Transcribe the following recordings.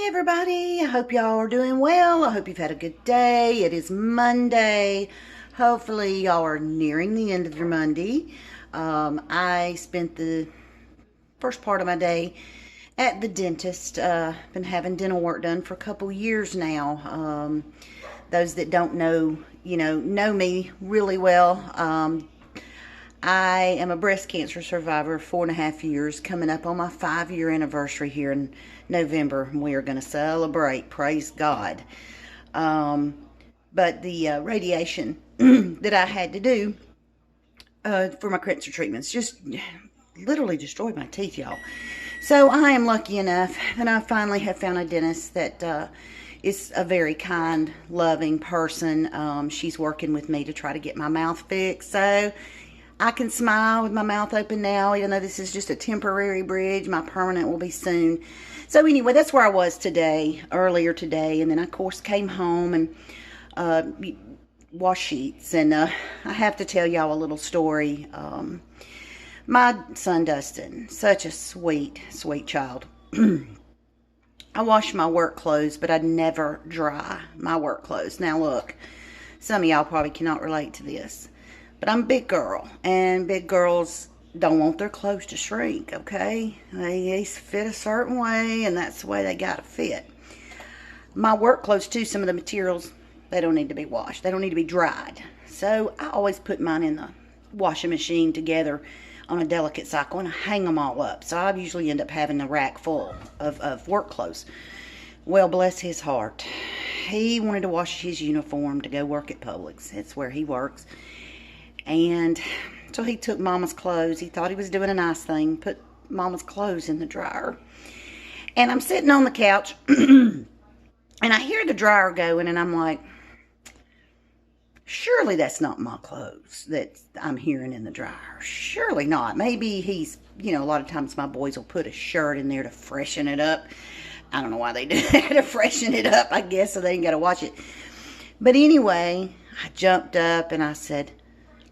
Everybody, I hope y'all are doing well. I hope you've had a good day. It is Monday. Hopefully y'all are nearing the end of your Monday. I spent the first part of my day at the dentist. Been having dental work done for a couple years now. Those that don't know, know me really well. I am a breast cancer survivor, 4.5 years, coming up on my 5-year anniversary here in November. We are going to celebrate, praise God. But the radiation that I had to do for my cancer treatments just literally destroyed my teeth, y'all. So I am lucky enough that I finally have found a dentist that is a very kind, loving person. She's working with me to try to get my mouth fixed. So I can smile with my mouth open now, even though this is just a temporary bridge. My permanent will be soon. So anyway, that's where I was earlier today. And then I, of course, came home and washed sheets. And I have to tell y'all a little story. My son, Dustin, such a sweet, sweet child. I wash my work clothes, but I never dry my work clothes. Now, look, some of y'all probably cannot relate to this. But I'm a big girl, and big girls don't want their clothes to shrink, okay? They fit a certain way, and that's the way they gotta fit. My work clothes, too, some of the materials, they don't need to be washed. They don't need to be dried. So I always put mine in the washing machine together on a delicate cycle, and I hang them all up. So I usually end up having a rack full of work clothes. Well, bless his heart. He wanted to wash his uniform to go work at Publix. It's where he works. And so he took Mama's clothes. He thought he was doing a nice thing, put Mama's clothes in the dryer. And I'm sitting on the couch, and I hear the dryer going, and I'm like, surely that's not my clothes that I'm hearing in the dryer. Surely not. Maybe he's, a lot of times my boys will put a shirt in there to freshen it up. I don't know why they do that, to freshen it up, I guess, so they ain't got to watch it. But anyway, I jumped up, and I said,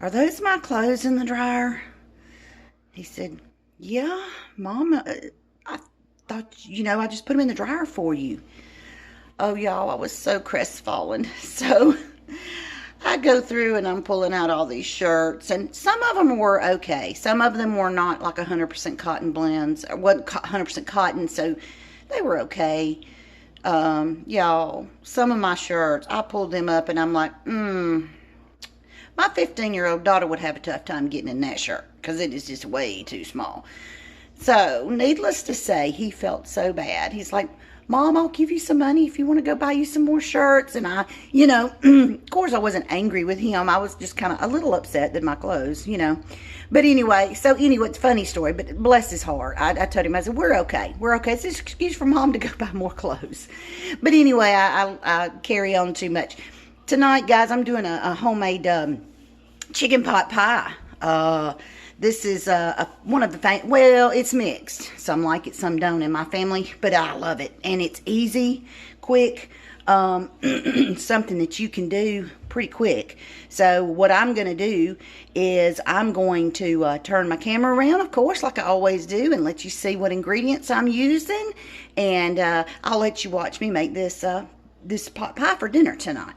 "Are those my clothes in the dryer?" He said, "Yeah, Mama, I thought, I just put them in the dryer for you." Oh, y'all, I was so crestfallen. So I go through and I'm pulling out all these shirts, and some of them were okay. Some of them were not like 100% cotton blends, or wasn't 100% cotton, so they were okay. Y'all, some of my shirts, I pulled them up and I'm like, my 15-year-old daughter would have a tough time getting in that shirt because it is just way too small. So, needless to say, he felt so bad. He's like, "Mom, I'll give you some money if you want to go buy you some more shirts." And I, of course I wasn't angry with him. I was just kind of a little upset that my clothes, But anyway, it's a funny story, but bless his heart. I told him, I said, we're okay. It's just an excuse for Mom to go buy more clothes. But anyway, I carry on too much. Tonight, guys, I'm doing a homemade chicken pot pie. This is one of the it's mixed. Some like it, some don't in my family, but I love it. And it's easy, quick, something that you can do pretty quick. So what I'm going to do is I'm going to turn my camera around, of course, like I always do, and let you see what ingredients I'm using. And I'll let you watch me make this pot pie for dinner tonight.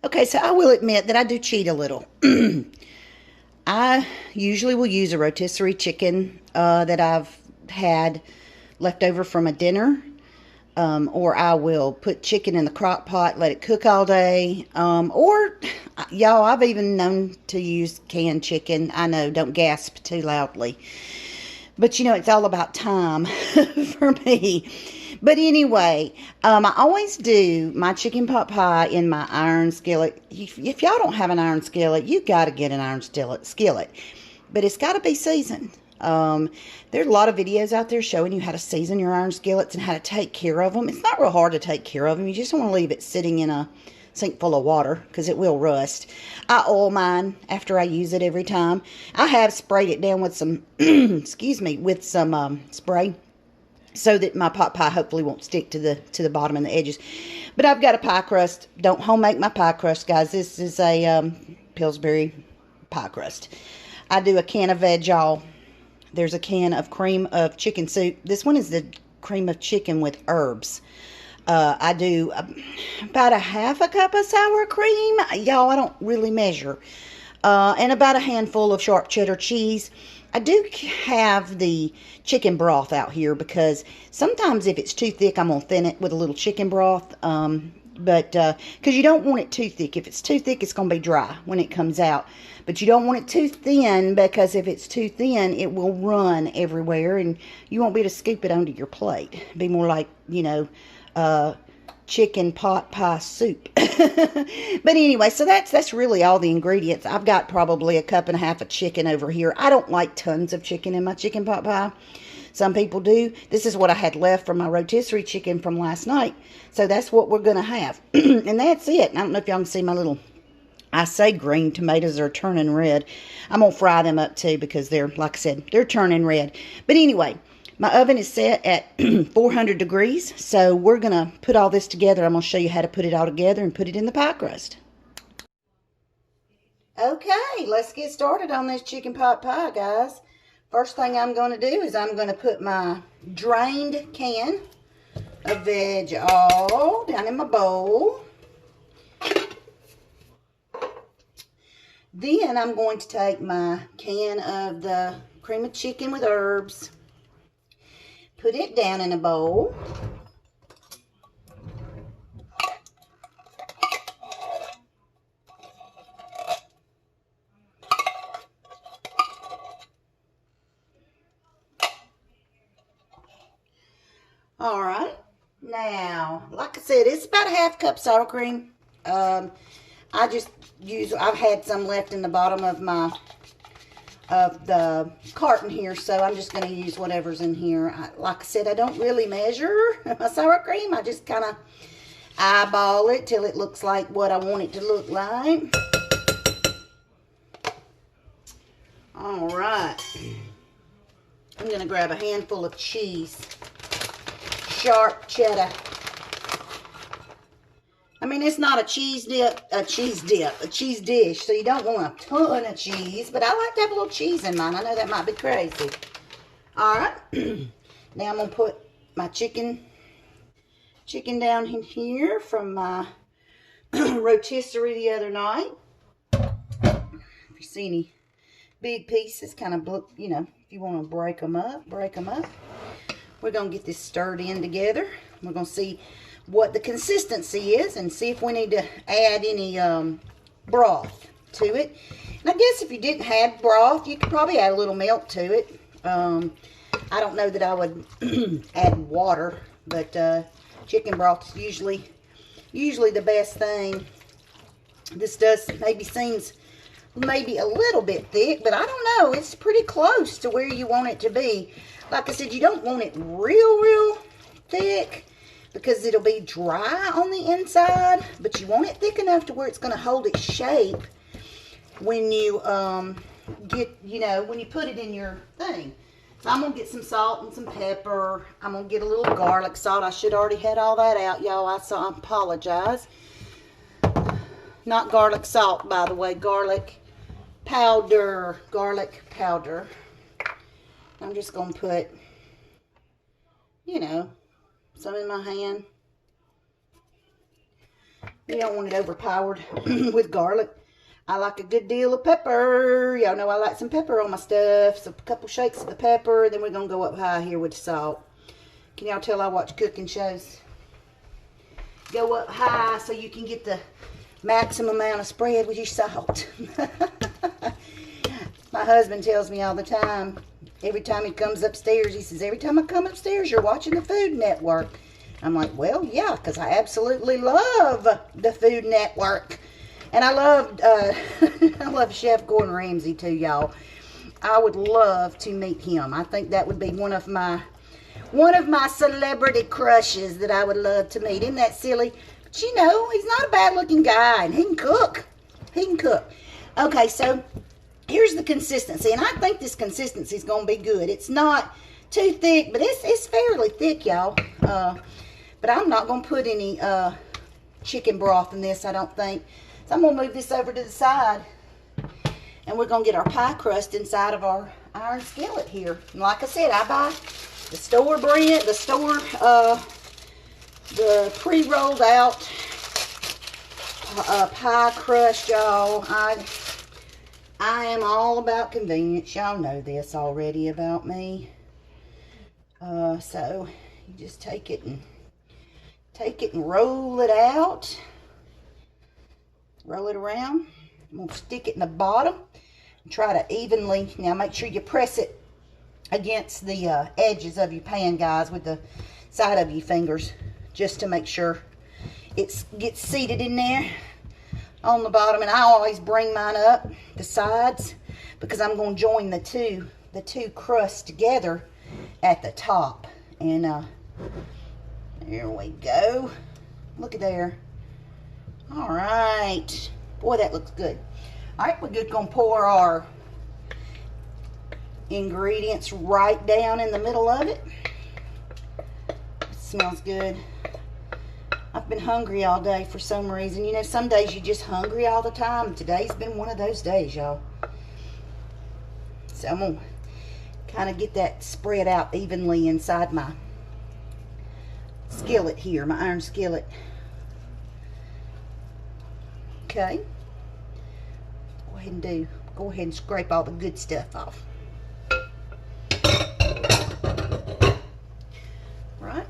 Okay, so I will admit that I do cheat a little. I usually will use a rotisserie chicken that I've had left over from a dinner. Or I will put chicken in the crock pot, let it cook all day. Or, y'all, I've even known to use canned chicken. I know, don't gasp too loudly. But, it's all about time for me. But anyway, I always do my chicken pot pie in my iron skillet. If y'all don't have an iron skillet, you got to get an iron skillet. But it's got to be seasoned. There's a lot of videos out there showing you how to season your iron skillets and how to take care of them. It's not real hard to take care of them. You just want to leave it sitting in a sink full of water because it will rust. I oil mine after I use it every time. I have sprayed it down with some, with some spray, so that my pot pie hopefully won't stick to the bottom and the edges. But I've got a pie crust. Don't home make my pie crust, guys. This is a Pillsbury pie crust. I do a can of veg, y'all. There's a can of cream of chicken soup. This one is the cream of chicken with herbs. I do about a half a cup of sour cream. Y'all, I don't really measure. And about a handful of sharp cheddar cheese. I do have the chicken broth out here because sometimes if it's too thick, I'm going to thin it with a little chicken broth. But because you don't want it too thick. If it's too thick, it's going to be dry when it comes out. But you don't want it too thin, because if it's too thin, it will run everywhere and you won't be able to scoop it onto your plate. It'd be more like, you know, chicken pot pie soup. But anyway, so that's really all the ingredients. I've got probably a cup and a half of chicken over here. I don't like tons of chicken in my chicken pot pie. Some people do. This is what I had left from my rotisserie chicken from last night. So that's what we're going to have. And that's it. I don't know if y'all can see my little, I say green tomatoes are turning red. I'm going to fry them up too because they're, like I said, they're turning red. But anyway, my oven is set at 400 degrees. So we're going to put all this together. I'm going to show you how to put it all together and put it in the pie crust. Okay, let's get started on this chicken pot pie, guys. First thing I'm going to do is I'm going to put my drained can of veg all down in my bowl. Then I'm going to take my can of the cream of chicken with herbs, put it down in a bowl. All right, now, like I said, it's about a half cup sour cream. I just use, I've had some left in the bottom of the carton here, so I'm just going to use whatever's in here. Like I said, I don't really measure my sour cream. I just kind of eyeball it till it looks like what I want it to look like. All right, I'm going to grab a handful of cheese. Sharp cheddar. I mean, it's not a cheese dish, so you don't want a ton of cheese, but I like to have a little cheese in mine. I know that might be crazy. All right. Now I'm going to put my chicken down in here from my rotisserie the other night. If you see any big pieces, kind of, you know, if you want to break them up, break them up. We're going to get this stirred in together. We're going to see what the consistency is and see if we need to add any broth to it. And I guess if you didn't have broth, you could probably add a little milk to it. I don't know that I would add water, but chicken broth is usually the best thing. This does seems maybe a little bit thick, but I don't know. It's pretty close to where you want it to be. Like I said, you don't want it real thick because it'll be dry on the inside, but you want it thick enough to where it's going to hold its shape when you when you put it in your thing. So I'm going to get some salt and some pepper. I'm going to get a little garlic salt. I should already had all that out, y'all. I apologize. Not garlic salt, by the way. Garlic powder. I'm just going to put, you know, some in my hand. You don't want it overpowered with garlic. I like a good deal of pepper. Y'all know I like some pepper on my stuff. So a couple shakes of the pepper. Then we're going to go up high here with the salt. Can y'all tell I watch cooking shows? Go up high so you can get the maximum amount of spread with your salt. My husband tells me all the time, every time he comes upstairs, he says, every time I come upstairs, you're watching the Food Network. I'm like, well, yeah, because I absolutely love the Food Network. And I love Chef Gordon Ramsay too, y'all. I would love to meet him. I think that would be one of my celebrity crushes that I would love to meet. Isn't that silly? But you know, he's not a bad looking guy and he can cook. Okay, so here's the consistency, and I think this consistency is going to be good. It's not too thick, but it's fairly thick, y'all. But I'm not going to put any chicken broth in this, I don't think. So I'm going to move this over to the side, and we're going to get our pie crust inside of our iron skillet here. And like I said, I buy The store brand, the pre-rolled out pie crust, y'all. I am all about convenience. Y'all know this already about me. So you just take it and roll it out. Roll it around. I'm going to stick it in the bottom and try to evenly, now make sure you press it against the edges of your pan, guys, with the side of your fingers, just to make sure it gets seated in there on the bottom. And I always bring mine up the sides because I'm going to join the two crusts together at the top. And there we go. Look at there. All right. Boy, that looks good. All right, we're just going to pour our ingredients right down in the middle of it. It smells good. I've been hungry all day for some reason. You know, some days you're just hungry all the time. Today's been one of those days, y'all. So I'm going to kind of get that spread out evenly inside my skillet here, my iron skillet. Okay. Go ahead and scrape all the good stuff off. Right.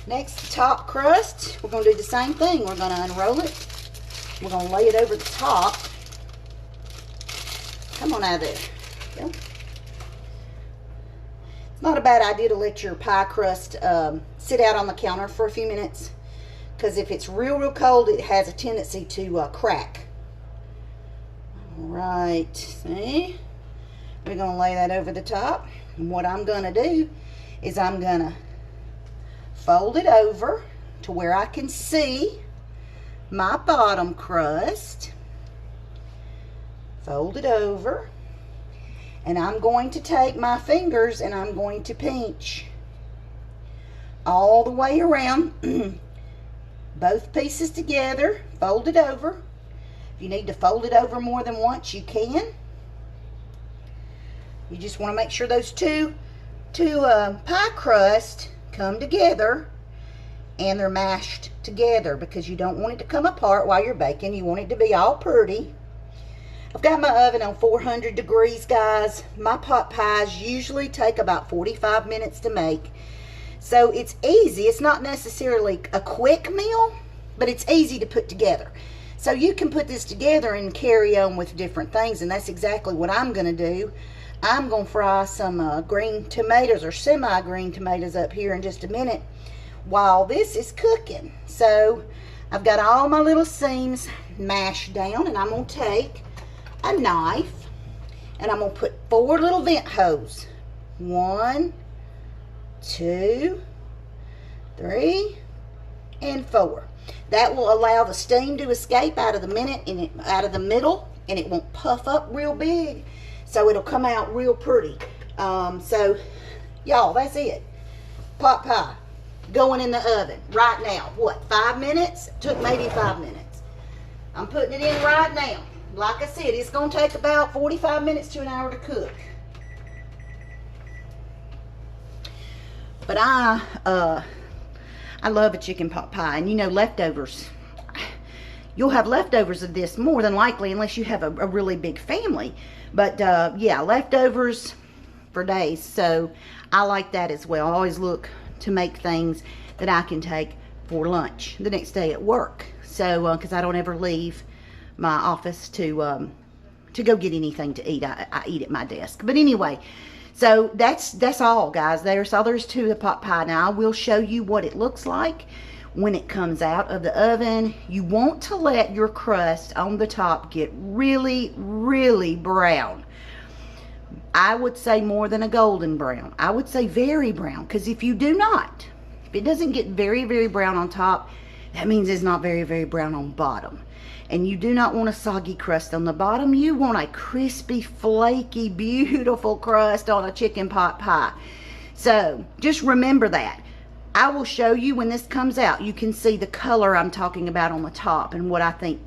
Next, the top crust. We're going to do the same thing. We're going to unroll it. We're going to lay it over the top. Come on out of there. Go. It's not a bad idea to let your pie crust sit out on the counter for a few minutes, because if it's real cold, it has a tendency to crack. All right, see? We're going to lay that over the top. And what I'm going to do is I'm going to fold it over to where I can see my bottom crust. Fold it over. And I'm going to take my fingers and I'm going to pinch all the way around both pieces together. Fold it over. If you need to fold it over more than once, you can. You just want to make sure those two pie crusts come together and they're mashed together, because you don't want it to come apart while you're baking. You want it to be all pretty. I've got my oven on 400 degrees, guys. My pot pies usually take about 45 minutes to make. So it's easy. It's not necessarily a quick meal, but it's easy to put together. So you can put this together and carry on with different things, and that's exactly what I'm going to do. I'm going to fry some green tomatoes, or semi-green tomatoes, up here in just a minute while this is cooking. So I've got all my little seams mashed down, and I'm going to take a knife and I'm going to put 4 little vent holes. 1, 2, 3, and 4. That will allow the steam to escape out of the middle, and it won't puff up real big, so it'll come out real pretty. So y'all, that's it. Pot pie going in the oven right now. What, 5 minutes? Took maybe 5 minutes. I'm putting it in right now. Like I said, it's going to take about 45 minutes to an hour to cook. But I love a chicken pot pie. And you know, leftovers, you'll have leftovers of this more than likely, unless you have a really big family. But yeah, leftovers for days. So I like that as well. I always look to make things that I can take for lunch the next day at work. So because I don't ever leave my office to go get anything to eat. I eat at my desk. But anyway, so that's all, guys. There's all there's to the pot pie. Now I will show you what it looks like when it comes out of the oven. You want to let your crust on the top get really, really brown. I would say more than a golden brown. I would say very brown, because if you do not, if it doesn't get very, very brown on top, that means it's not very, very brown on bottom. And you do not want a soggy crust on the bottom. You want a crispy, flaky, beautiful crust on a chicken pot pie. So just remember that. I will show you when this comes out. You can see the color I'm talking about on the top, and what I think,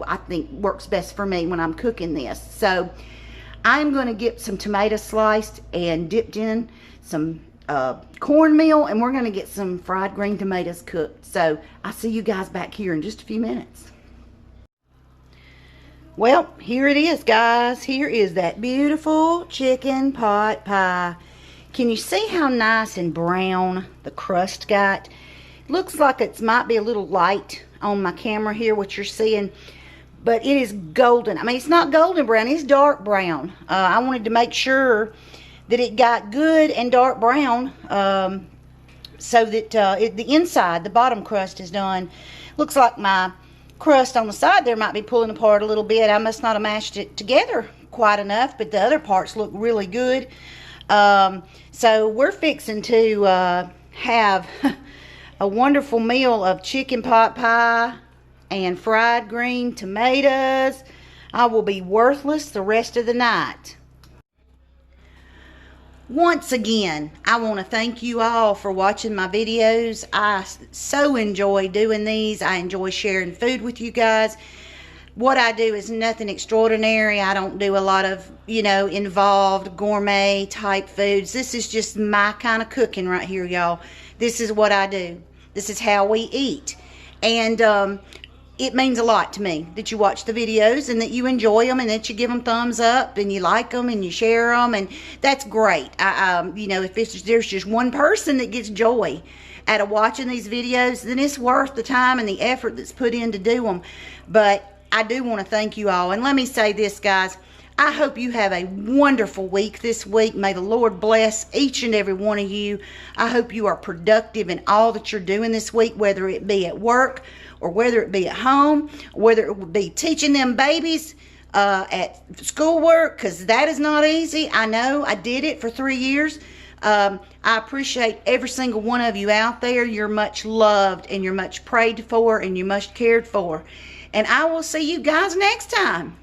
I think works best for me when I'm cooking this. So I'm going to get some tomatoes sliced and dipped in some cornmeal, and we're going to get some fried green tomatoes cooked. So I'll see you guys back here in just a few minutes. Well, here it is, guys. Here is that beautiful chicken pot pie. Can you see how nice and brown the crust got? Looks like it might be a little light on my camera here, what you're seeing, but it is golden. I mean, it's not golden brown, it's dark brown. I wanted to make sure that it got good and dark brown, so that the inside, the bottom crust is done. Looks like my crust on the side there might be pulling apart a little bit. I must not have mashed it together quite enough, but the other parts look really good. So we're fixing to have a wonderful meal of chicken pot pie and fried green tomatoes. I will be worthless the rest of the night. Once again, I want to thank you all for watching my videos. I so enjoy doing these. I enjoy sharing food with you guys. What I do is nothing extraordinary. I don't do a lot of, involved gourmet type foods. This is just my kind of cooking right here, y'all. This is what I do. This is how we eat. And it means a lot to me that you watch the videos and that you enjoy them and that you give them thumbs up and you like them and you share them, and that's great. If there's just one person that gets joy out of watching these videos, then it's worth the time and the effort that's put in to do them. But I do want to thank you all. And let me say this, guys. I hope you have a wonderful week this week. May the Lord bless each and every one of you. I hope you are productive in all that you're doing this week, whether it be at work or whether it be at home, or whether it be teaching them babies at schoolwork, because that is not easy. I know. I did it for 3 years. I appreciate every single one of you out there. You're much loved and you're much prayed for and you're much cared for. And I will see you guys next time.